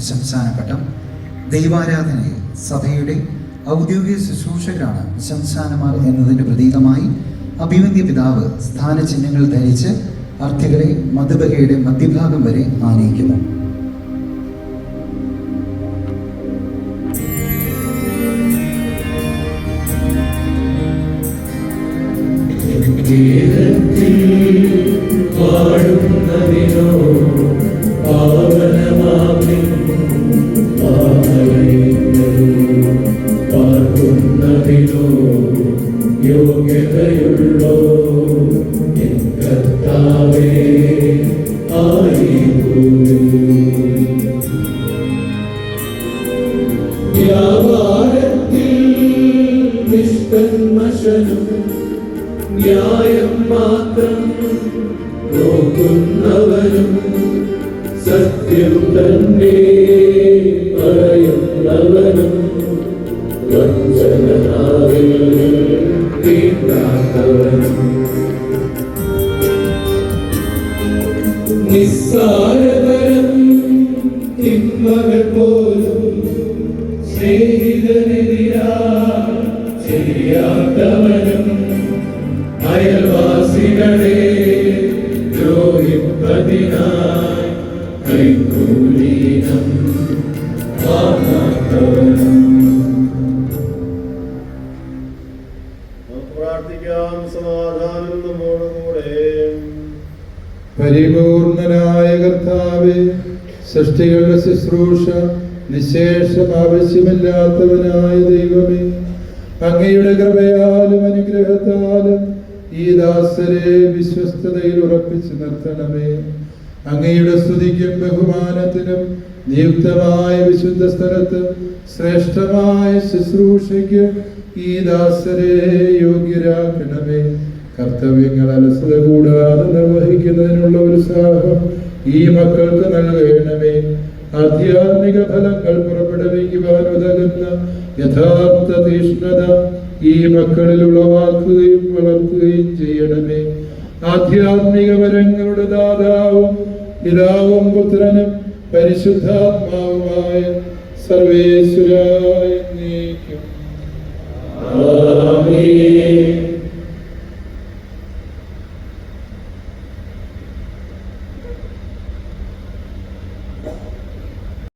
ശംശാനപട്ടം. ദൈവാരാധനയിൽ സഭയുടെ ഔദ്യോഗിക ശുശ്രൂഷകരാണ് ശംശാനമാർ എന്നതിൻ്റെ പ്രതീകമായി അഭിവന്ദ്യ പിതാവ് സ്ഥാനചിഹ്നങ്ങൾ ധരിച്ച് അർത്ഥികളെ മധുബകയുടെ മധ്യഭാഗം വരെ ആനയിക്കുന്നു. ന്യായം മാത്രം നോക്കുന്നവനും സത്യം തന്നെ പറയുന്നവനും വഞ്ചനാവിൽ തീണ്ടാത്തവനും നിസ്സാരതരം തിന്മകൾ പോലും സ്നേഹിതനെതിരാ ചെയ്യാത്തവനും അയൽവാസികളെ ദ്രോഹിപ്പതിനായി കൈക്കൂലീനം വാങ്ങാത്തവനും. പ്രാർത്ഥിക്കാം. സമാധാനം നമ്മോടുകൂടെ. പരിപൂർണനായ കർത്താവേ, സൃഷ്ടികളുടെ ശുശ്രൂഷ നിശേഷം ആവശ്യമില്ലാത്തവനായ ദൈവമേ, അങ്ങയുടെ കൃപയാലും അനുഗ്രഹത്താലും ഈ ദാസരെ വിശ്വസ്തതയിൽ ഉറപ്പിച്ചു നിർത്തണമേ. അങ്ങയുടെ സ്തുതിക്കും ബഹുമാനത്തിനും നിയുക്തമായ വിശുദ്ധ സ്ഥലത്ത് ശ്രേഷ്ഠമായ ശുശ്രൂഷയ്ക്ക് ഈ ദാസരെ യോഗ്യരാക്കണമേ. കർത്തവ്യങ്ങൾ അലസത കൂടാതെ നിർവഹിക്കുന്നതിനുള്ള ഉത്സാഹം ഈ മക്കൾക്ക് നൽകണമേ. ആധ്യാത്മിക ഫലങ്ങൾ പുറപ്പെടുവിക്കുവാൻ ഉതകുന്ന യഥാർത്ഥ തീഷ്ണത ഈ മക്കളിൽ ഉളവാക്കുകയും വളർത്തുകയും ചെയ്യണമേ. ആധ്യാത്മിക വരങ്ങളുടെ ദാതാവും പിതാവും പുത്രനും പരിശുദ്ധാത്മാവുമായ സർവേശ്വരായ നീക്കും